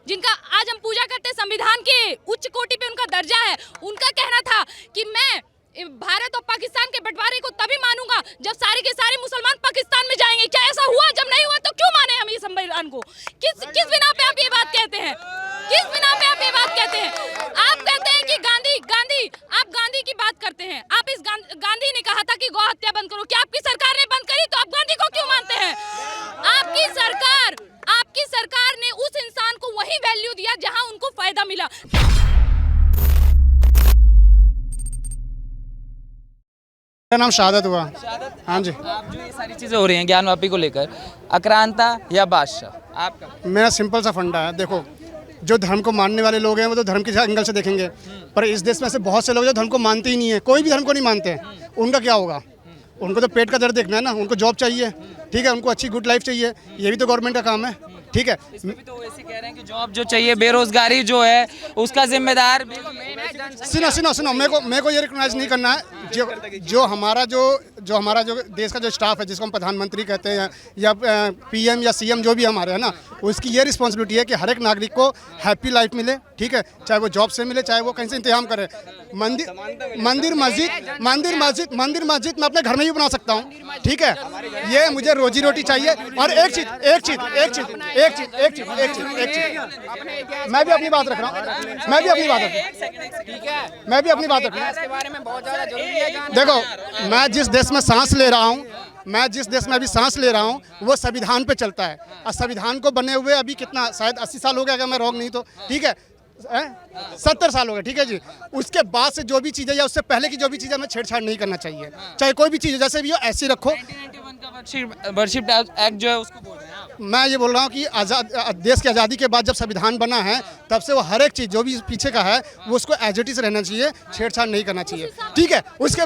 जिनका आज हम पूजा करते हैं, संविधान के उच्च कोटि पे उनका दर्जा है, उनका कहना था कि मैं भारत और पाकिस्तान के बंटवारे को तभी मानूंगा जब सारे के सारे मुसलमान पाकिस्तान में जाएंगे। क्या ऐसा हुआ? जब नहीं हुआ तो क्यों माने हम इस संविधान को? किस बिना पे आप ये बात कहते हैं? किस बिना पे आप ये बात कहते हैं? आप कहते हैं कि गांधी गांधी, आप गांधी की बात करते हैं। आप इस गांधी ने कहा था कि गौ हत्या बंद करो। क्या आपकी सरकार ने बंद करी? तो आप गांधी को क्यों मानते हैं? आपकी सरकार ने उस इंसान को वही वैल्यू दिया जहां उनको फायदा मिला। मेरा नाम शहादत हुआ। हाँ जी। आप जो ये सारी चीज़ें हो रही हैं ज्ञानवापी को लेकर, आक्रांता या बादशाह, आपका? मेरा सिंपल सा फंडा है। देखो, जो धर्म को मानने वाले लोग हैं वो तो धर्म के एंगल से देखेंगे, पर इस देश में ऐसे बहुत से लोग जो धर्म को मानते ही नहीं है, कोई भी धर्म को नहीं मानते हैं। उनका क्या होगा? उनको तो पेट का दर्द देखना है ना, उनको जॉब चाहिए, ठीक है, उनको अच्छी गुड लाइफ चाहिए, ये भी तो गवर्नमेंट का काम है, ठीक है। इसमें भी तो ऐसे कह रहे हैं कि जॉब जो चाहिए, बेरोजगारी जो है उसका जिम्मेदार सुनो, मेरे को ये रिकॉग्नाइज नहीं करना है जो हमारा जो देश का जो स्टाफ है, जिसको हम प्रधानमंत्री कहते हैं या पीएम या सीएम जो भी हमारे हैं ना, उसकी ये रिस्पॉन्सिबिलिटी है कि हर एक नागरिक को हैप्पी लाइफ मिले, ठीक है, चाहे वो जॉब से मिले, चाहे वो कहीं से इंतजाम करे। मंदिर मस्जिद मैं अपने घर में ही बना सकता हूँ, ठीक है। ये मुझे रोजी रोटी चाहिए। और एक चीज मैं भी अपनी बात रख रहा हूँ। देखो, मैं जिस देश में सांस ले रहा हूँ, अभी सांस ले रहा हूँ, वो संविधान पे चलता है। और संविधान को बने हुए अभी कितना, शायद 80 साल हो गया अगर मैं रॉन्ग नहीं तो, ठीक है, 70 साल हो गए, ठीक है जी। उसके बाद से जो भी चीज़ें या उससे पहले की जो भी चीज़ें हमें छेड़छाड़ नहीं करना चाहिए, चाहे कोई भी चीज़ जैसे भी हो, ऐसी रखो। 1991 का वर्शिप एक्ट जो है उसको बोल रहे हैं आप? मैं ये बोल रहा हूँ कि देश की आज़ादी के बाद जब संविधान बना है, तब से वो हर एक चीज़ जो भी पीछे का है वो उसको एज इट इज रहना चाहिए, छेड़छाड़ नहीं करना चाहिए, ठीक है। उसके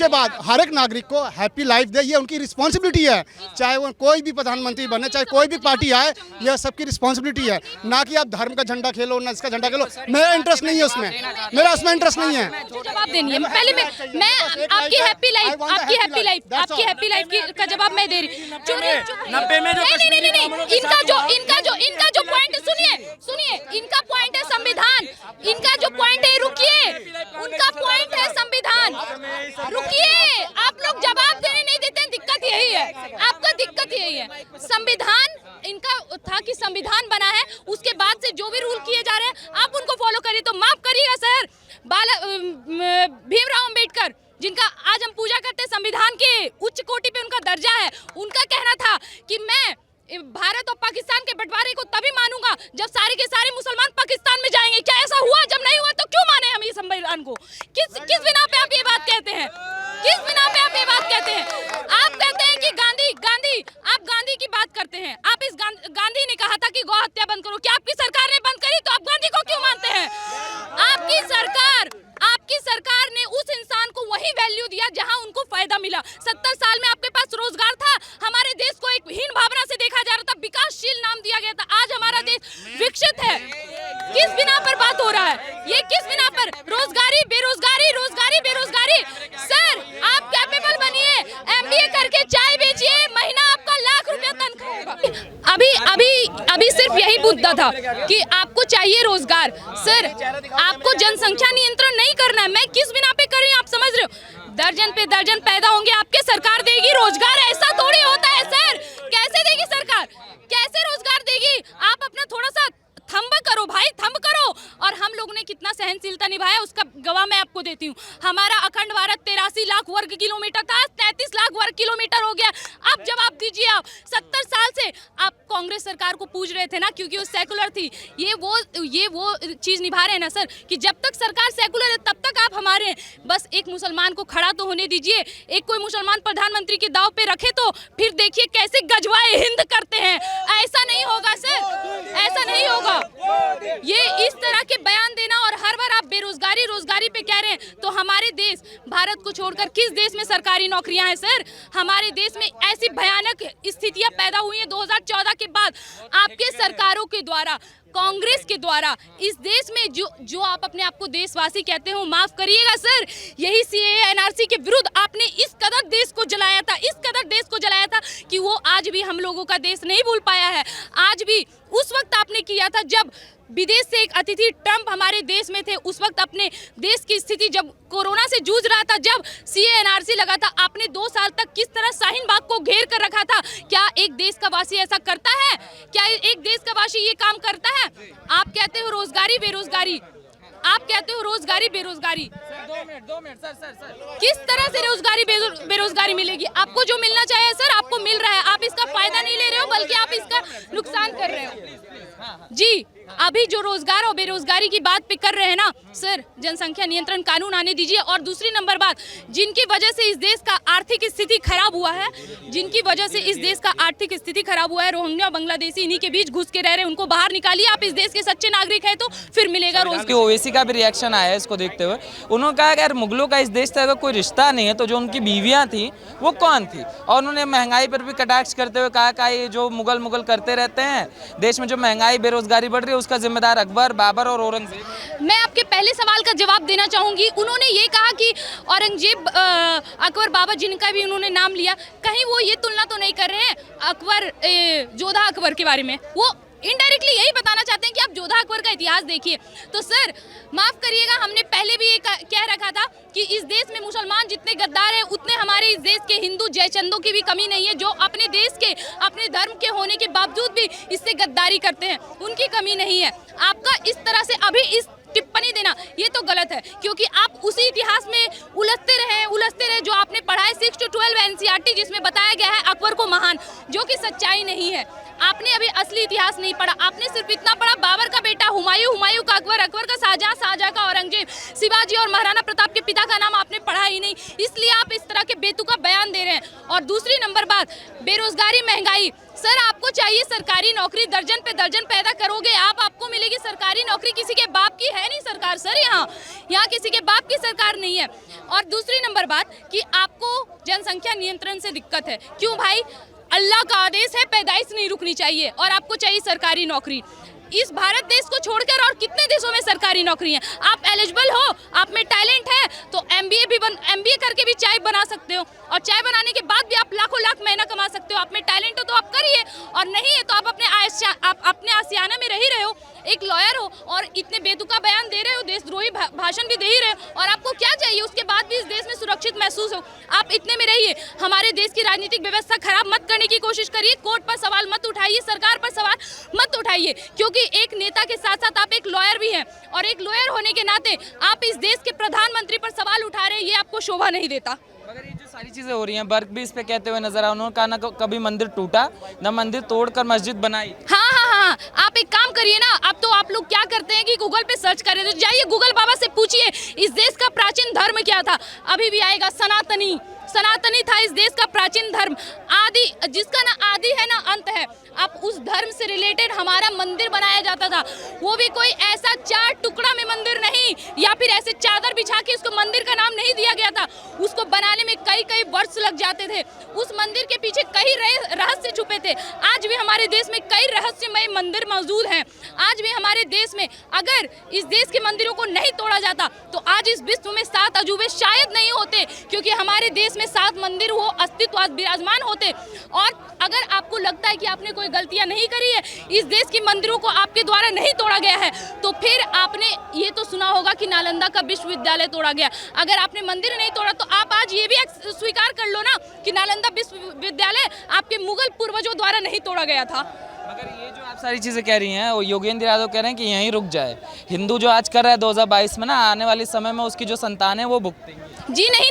बाद हर एक नागरिक को हैप्पी लाइफ दे, ये उनकी रिस्पॉन्सिबिलिटी है। चाहे वो कोई भी प्रधानमंत्री बने, चाहे कोई भी पार्टी आए, यह सबकी रिस्पॉन्सिबिलिटी है। ना कि आप धर्म का झंडा खेलो, ना इसका झंडा खेलो। मेरा इंटरेस्ट नहीं है उसमें, मेरा उसमें इंटरेस्ट नहीं है। जवाब देनी है पहले मैं आपकी हैप्पी लाइफ का जवाब मैं दे रही हूँ। 90 में नहीं, इनका जो पॉइंट सुनिए, इनका पॉइंट है संविधान। इनका जो पॉइंट है, रुकिए, उनका पॉइंट है संविधान। रुकिए, आप लोग जवाब देने नहीं देते हैं, दिक्कत यही है, आपका दिक्कत यही है। संविधान इनका था कि संविधान बना है, उसके बाद से जो भी रूल किए जा रहे हैं आप उनको फॉलो करिए। तो माफ करिएगा सर, भीमराव अंबेडकर, जिनका आज हम पूजा करते हैं, संविधान के उच्च कोटि पे उनका दर्जा है, उनका कहना था कि मैं भारत और पाकिस्तान के बंटवारे को तभी मानूंगा जब सारे के सारे मुसलमान पाकिस्तान में जाएंगे। क्या ऐसा हुआ? जब नहीं हुआ तो क्यों माने हम इस संविधान को? किस बिना पे आप ये बात कहते हैं? किस बिना पे आप ये बात कहते हैं? आप कहते हैं कि गांधी, आप गांधी की बात करते हैं। आप इस गांधी ने कहा था कि गौ हत्या बंद करो। क्या आपकी सरकार ने बंद करी? तो आप गांधी को क्यों मानते हैं? आपकी सरकार ने उस इंसान को वही वैल्यू दिया जहां उनको फायदा मिला। 70 साल में आपके पास रोजगार था, हमारे देश को एक हीन भावना से देखा जा रहा था, विकासशील नाम दिया गया था। आज हमारा देश विकसित है। किस बिना पर बात हो रहा है? ये किस बिना पर? रोजगारी, बेरोजगारी, सर आप कैपेबल बनिए, MBA करके चाय बेचिए, महीना आपका ₹1,00,000 तनख्वाह होगा। अभी सिर्फ यही मुद्दा था कि आपको चाहिए रोजगार। सर, आपको जनसंख्या नियंत्रण नहीं करना है। मैं किस बिना पे कर रही हूँ आप समझ रहे हो? दर्जन पे दर्जन पैदा होंगे, आपके सरकार देगी रोजगार? ऐसा थोड़ी होता है सर। कैसे देगी सरकार? कैसे रोजगार देगी? आप अपना थोड़ा सा थंब करो भाई, थंब करो। और हम लोग ने कितना सहनशीलता निभाया उसका गवाह मैं आपको देती हूँ। हमारा अखंड भारत 83 लाख वर्ग किलोमीटर था, 33 लाख वर्ग किलोमीटर हो गया। अब जवाब दीजिए आप। 70 साल से आप कांग्रेस सरकार को पूछ रहे थे ना, क्योंकि वो सेकुलर थी। ये वो चीज निभा रहे हैं ना सर, कि जब तक सरकार सेकुलर है तब तक आप हमारे हैं। बस एक मुसलमान को खड़ा तो होने दीजिए। एक कोई मुसलमान प्रधानमंत्री के दाव पे रखे तो फिर देखिए कैसे गजवाए हिंद करते हैं। ऐसा नहीं होगा सर, ऐसा नहीं होगा। ये इस तरह के बयान देना और हर बार आप बेरोजगारी पे कह रहे हैं, तो हमारे देश भारत को छोड़कर किस देश में सरकारी नौकरियां हैं सर? हमारे देश में ऐसी भयानक स्थितियां पैदा हुई हैं 2014 के बाद आपके सरकारों के द्वारा, कांग्रेस के द्वारा। इस देश में जो आप अपने आप को देशवासी कहते हो, माफ करिएगा सर, यही सीएए एनआरसी के विरुद्ध आपने इस कदर देश को जलाया था, इस कदर देश को जलाया था कि वो आज भी हम लोगों का देश नहीं भूल पाया है। आज भी उस वक्त आपने किया था जब विदेश से एक अतिथि ट्रंप हमारे देश में थे, उस वक्त अपने देश की स्थिति जब कोरोना से जूझ रहा था, जब सीए एनआरसी लगा था, आपने 2 साल तक किस तरह शाहीन बाग को घेर कर रखा था। क्या एक देश का वासी ऐसा करता है? क्या एक देश का वासी ये काम करता है? आप कहते हो रोजगारी बेरोजगारी, आप कहते हो रोजगारी बेरोजगारी। 2 मिनट सर। किस तरह से रोजगारी बेरोजगारी मिलेगी? आपको जो मिलना चाहिए सर आपको मिल रहा है, आप इसका फायदा नहीं ले रहे हो बल्कि आप इसका नुकसान कर रहे हो। जी, अभी जो रोजगार और बेरोजगारी की बात पे कर रहे हैं ना सर, जनसंख्या नियंत्रण कानून आने दीजिए। और दूसरी नंबर बात, जिनकी वजह से इस देश का आर्थिक स्थिति खराब हुआ है, जिनकी वजह से इस देश का आर्थिक स्थिति खराब हुआ है, रोहिंग्या बांग्लादेशी इन्हीं के बीच घुस के रह रहे हैं, उनको बाहर निकालिए। आप इस देश के सच्चे नागरिक हैं तो फिर मिलेगा रोजगार। ओवैसी का भी रिएक्शन आया है इसको देखते हुए। उन्होंने कहा कि यार मुगलों का इस देश से अगर कोई रिश्ता नहीं है तो जो उनकी बीवियां थी वो कौन थी? और उन्होंने महंगाई पर भी कटाक्ष करते हुए कहा कि ये जो मुगल करते रहते हैं, देश में जो महंगाई बेरोजगारी बढ़ रही है उसका जिम्मेदार अकबर, बाबर और औरंगजेब। मैं आपके पहले सवाल का जवाब देना चाहूंगी। उन्होंने ये कहा कि औरंगजेब, अकबर, बाबर, जिनका भी उन्होंने नाम लिया, कहीं वो ये तुलना तो नहीं कर रहे हैं अकबर, जोधा अकबर के बारे में? वो इनडायरेक्टली यही बताना चाहते हैं कि आप जोधा अकबर का इतिहास देखिए। तो सर माफ करिएगा, हमने पहले भी ये कह रखा था कि इस देश में मुसलमान जितने गद्दार हैं उतने हमारे इस देश के हिंदू जयचंदों की भी कमी नहीं है, जो अपने देश के, अपने धर्म के होने के बावजूद भी इससे गद्दारी करते हैं, उनकी कमी नहीं है। आपका इस तरह से अभी इस टिप्पणी देना ये तो गलत है, क्योंकि आप उसी इतिहास में उलझते रहे जो आपने पढ़ा है 6 to 12 एनसीईआरटी, जिसमें बताया गया है अकबर को महान, जो कि सच्चाई नहीं है। आपने अभी असली इतिहास नहीं पढ़ा, आपने सिर्फ इतना पढ़ा बाबर का बेटा हुमायूं, हुमायूं का अकबर, अकबर का शाहजहां, शाहजहां का औरंगजेब, शिवाजी और महाराणा प्रताप के पिता का नाम आपने पढ़ा ही नहीं, इसलिए आप इस तरह के बेतुका बयान दे रहे हैं। और दूसरी नंबर बात, बेरोजगारी, महंगाई। सर आपको चाहिए सरकारी नौकरी, दर्जन पे दर्जन पैदा करोगे आप, आपको मिलेगी सरकारी नौकरी। किसी के बाप की है नहीं सरकार सर, यहाँ किसी के बाप की सरकार नहीं है। और दूसरी नंबर बात कि आपको जनसंख्या नियंत्रण से दिक्कत है। क्यों भाई? अल्लाह का आदेश है, पैदाइश नहीं रुकनी चाहिए, और आपको चाहिए सरकारी नौकरी। इस भारत देश को छोड़कर और कितने देशों में सरकारी नौकरी है? आप एलिजिबल हो, आप में टैलेंट है तो एमबीए करके भी चाय बना सकते हो, और चाय बनाने के बाद भी आप लाखों लाख महीना कमा सकते हो। आप में टैलेंट हो तो आप करिए, और नहीं है तो आप अपने आशियाना में रह रहे हो, एक लॉयर हो और इतने बेतुका बयान दे रहे हो, देशद्रोही भाषण भी दे ही रहे हो, और आपको क्या चाहिए उसके बाद भी इस देश में सुरक्षित महसूस हो? आप इतने में रहिए, हमारे देश की राजनीतिक व्यवस्था खराब मत करने की कोशिश करिए, कोर्ट पर सवाल मत उठाइए, सरकार पर सवाल मत उठाइए, क्योंकि एक नेता के साथ साथ आप एक लॉयर भी हैं, और एक लॉयर होने के नाते आप इस देश के प्रधानमंत्री पर सवाल उठा रहे हैं, ये आपको शोभा नहीं देता। मगर ये जो सारी चीजें हो रही हैं, वर्क भी इस पे कहते हुए नजर आए, उन्होंने कहा ना कभी मंदिर टूटा ना मंदिर तोड़कर मस्जिद बनाई। हाँ, आप एक काम करिए ना, अब तो आप लोग क्या करते हैं कि गूगल पे सर्च करें, तो जाइए गूगल बाबा से पूछिए इस देश का प्राचीन धर्म क्या था, अभी भी आएगा सनातनी था इस देश का प्राचीन धर्म, आदि, जिसका ना आदि है ना अंत है। अब उस धर्म से रिलेटेड हमारा मंदिर बनाया जाता था, वो भी कोई ऐसा 4 टुकड़ा में मंदिर नहीं, या फिर ऐसे चादर बिछा के उसको मंदिर का नाम नहीं दिया गया था, उसको बनाने में कई वर्ष लग जाते थे, उस मंदिर के पीछे कई रहस्य छुपे थे। आज भी हमारे देश में कई रहस्यमय मंदिर मौजूद हैं। आज भी हमारे देश में अगर इस देश के मंदिरों को नहीं तोड़ा जाता तो आज इस विश्व में 7 अजूबे शायद नहीं होते, क्योंकि हमारे देश में 7 मंदिर वो अस्तित्व विराजमान होते। और अगर आपको लगता है कि आपने कोई गलतियां नहीं करी है, इस देश के मंदिरों को आपके द्वारा नहीं तोड़ा गया है, तो फिर आपने ये तो सुना होगा कि नालंदा का विश्वविद्यालय तोड़ा गया। अगर आपने मंदिर नहीं तोड़ा तो आप आज ये भी स्वीकार कर लो ना कि नालंदा विश्वविद्यालय आपके मुगल पूर्वजों द्वारा नहीं तोड़ा गया था। मगर ये जो आप सारी चीज़ें कह रही हैं, वो योगेंद्र यादव कह रहे हैं कि यहीं रुक जाए। हिंदू जो आज कर रहा है 2022 में ना, आने वाले समय में उसकी जो संतान है वो भुगतेंगी। जी नहीं,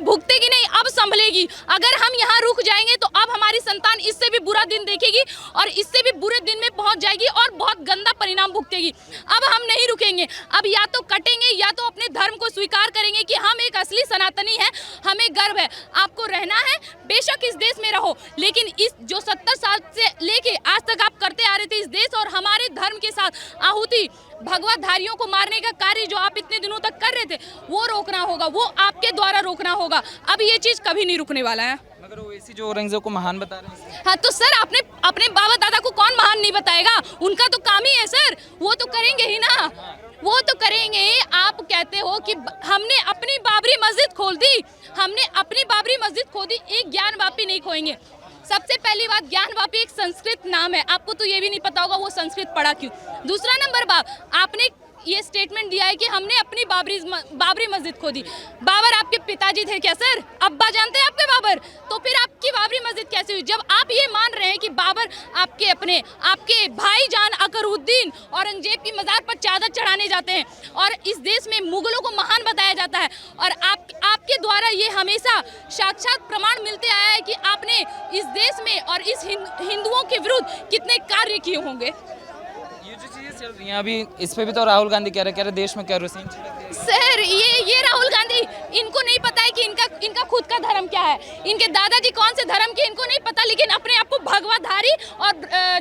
भुगतेगी नहीं, अब संभलेगी। अगर हम यहाँ रुक जाएंगे तो अब हमारी संतान इससे भी बुरा दिन देखेगी और इससे भी बुरे दिन में पहुंच जाएगी और बहुत गंदा परिणाम भुगतेगी। अब हम नहीं रुकेंगे, अब या तो कटेंगे या तो अपने धर्म को स्वीकार करेंगे कि हम एक असली सनातनी हैं, हमें गर्व है। आपको रहना है बेशक इस देश में रहो, लेकिन इस जो 70 साल से लेके आज तक आप करते आ रहे थे इस देश और हमारे धर्म के साथ आहुति, भगवाधारियों को मारने का कार्य जो आप इतने दिनों तक कर रहे थे वो रोकना होगा, वो आपके द्वारा रोकना होगा। अब ये चीज़ कभी नहीं रुकने वाला है। मगर ओवैसी जो औरंगजेब को महान बता रहे हैं। हाँ तो सर आपने अपने बाबा दादा को कौन महान नहीं बताएगा, उनका तो काम ही है सर, वो तो करेंगे ही ना, वो तो करेंगे। आप कहते हो कि हमने अपनी बाबरी मस्जिद खोल दी, हमने अपनी बाबरी मस्जिद खो दी, एक ज्ञान वापी नहीं खोएंगे। सबसे पहली बात, ज्ञान वापी एक संस्कृत नाम है, आपको तो ये भी नहीं पता होगा वो संस्कृत पढ़ा क्यों। दूसरा नंबर बात, आपने ये स्टेटमेंट दिया है कि हमने अपनी बाबरी मस्जिद खो दी। बाबर आपके पिताजी थे क्या सर? अब्बा जानते हैं आपके बाबर? तो फिर आपकी बाबरी मस्जिद कैसे हुई? जब आप ये मान रहे हैं कि बाबर आपके भाईजान अकरुद्दीन औरंगजेब की मज़ार पर चादर चढ़ाने जाते हैं और इस देश में मुगलों को महान बताया जाता है, और आपके द्वारा ये हमेशा साक्षात प्रमाण मिलते आया है कि आपने इस देश में और इस हिंदुओं के विरुद्ध कितने कार्य किए होंगे। ये जो चीज़ें चल रही हैं अभी, इस पे भी तो राहुल गांधी कह रहे देश में केरोसिन छिड़क दिया। सर ये राहुल गांधी, इनको नहीं पता है कि इनका खुद का धर्म क्या है, इनके दादाजी कौन से धर्म के इनको नहीं पता, लेकिन अपने आप को भगवाधारी और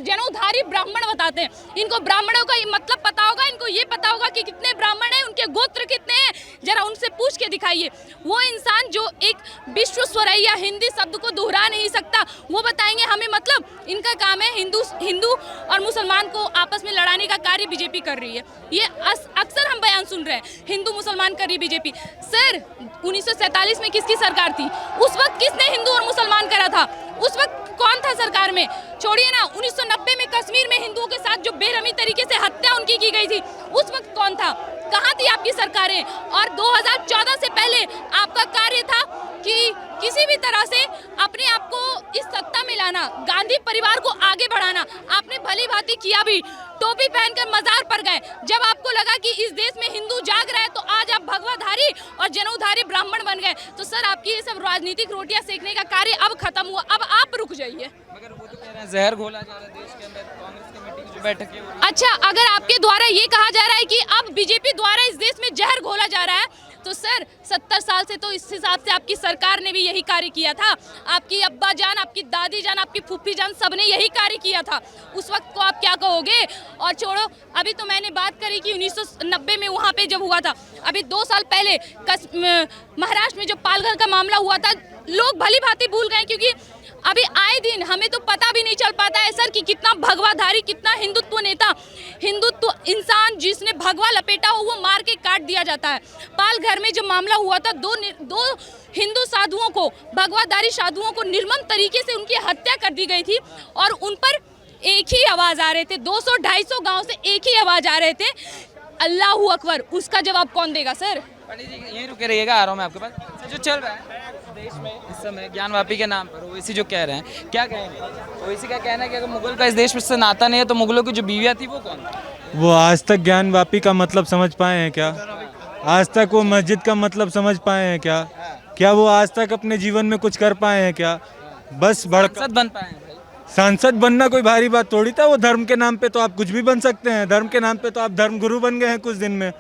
जनेऊधारी ब्राह्मण बताते हैं। इनको ब्राह्मणों का मतलब पता होगा, इनको ये पता होगा कि कितने ब्राह्मण हैं, उनके गोत्र कितने हैं, जरा उनसे पूछ के दिखाइए। वो इंसान जो एक विश्व स्वरैया हिंदी शब्द को दोहरा नहीं सकता, वो बताएंगे हमें। मतलब इनका काम है हिंदू और मुसलमान को आपस में लड़ाने का कार्य बीजेपी कर रही है। ये अक्सर हम बयान सुन रहे हैं, हिंदू मुसलमान कर रही बीजेपी। सर 1947 में किसकी सरकार थी? उस वक्त किसने हिंदू और मुसलमान करा था? उस वक्त कौन था सरकार में? छोड़िए ना, 1990 में कश्मीर में हिंदुओं के साथ जो बेरहमी तरीके से हत्या उनकी की गई थी, उस वक्त कौन था? कहाँ थी आपकी सरकारें? और 2014 से पहले आपका कार्य था कि किसी भी तरह से अपने आप को इस सत्ता में लाना, गांधी परिवार को आगे बढ़ाना। आपने भली भांति किया भी, टोपी पहनकर मजार पर गए। जब आपको लगा कि इस देश में हिंदू जाग रहा है तो आज आप भगवाधारी और जनेऊधारी ब्राह्मण बन गए। तो सर आपकी ये सब राजनीतिक रोटियां सेकने का कार्य अब खत्म हुआ, अब आप रुक जाइए। मगर वो तो कह रहे हैं जहर घोला जा रहा है देश के अंदर, कांग्रेस की मीटिंग जो बैठक है। अच्छा, अगर आपके द्वारा ये कहा जा रहा है कि अब बीजेपी द्वारा इस देश में जहर घोला जा रहा है, तो सर 70 साल से तो इस हिसाब से आपकी सरकार ने भी यही कार्य किया था। आपकी अब्बा जान, आपकी दादी जान, आपकी फूफी जान, सबने यही कार्य किया था। उस वक्त को आप क्या कहोगे? और छोड़ो, अभी तो मैंने बात करी कि 1990 में वहाँ पे जब हुआ था, अभी 2 साल पहले महाराष्ट्र में जो पालघर का मामला हुआ था, लोग भली भांति भूल गए, क्योंकि अभी आए दिन हमें तो पता भी नहीं चल पाता है सर कि कितना भगवाधारी, कितना हिंदुत्व नेता, हिंदुत्व इंसान जिसने भगवा लपेटा हो वो मार के काट दिया जाता है। पालघर में जो मामला हुआ था, दो हिंदू साधुओं को, भगवाधारी साधुओं को निर्मम तरीके से उनकी हत्या कर दी गई थी, और उन पर एक ही आवाज़ आ रहे थे, 200-250 गाँव से एक ही आवाज़ आ रहे थे, अल्लाहू अकबर। उसका जवाब कौन देगा सर? पंडित जी यहीं रुके रहिएगा, आ रहा हूँ मैं आपके पास। जो चल रहा है देश में इस समय ज्ञान वापी के नाम पर, ओवैसी जो कह रहे हैं, क्या कहेंगे? ओवैसी का कहना है कि अगर मुगल का इस देश से नाता नहीं है तो मुगलों की जो बीवियाँ थी वो कौन? वो आज तक ज्ञान वापी का मतलब समझ पाए हैं क्या? आज तक वो मस्जिद का मतलब समझ पाए हैं क्या? क्या वो आज तक अपने जीवन में कुछ कर पाए हैं क्या? बस सांसद बन पाए हैं भाई। सांसद बनना कोई भारी बात थोड़ी था। वो धर्म के नाम पे तो आप कुछ भी बन सकते हैं, धर्म के नाम पे तो आप धर्म गुरु बन गए हैं कुछ दिन में।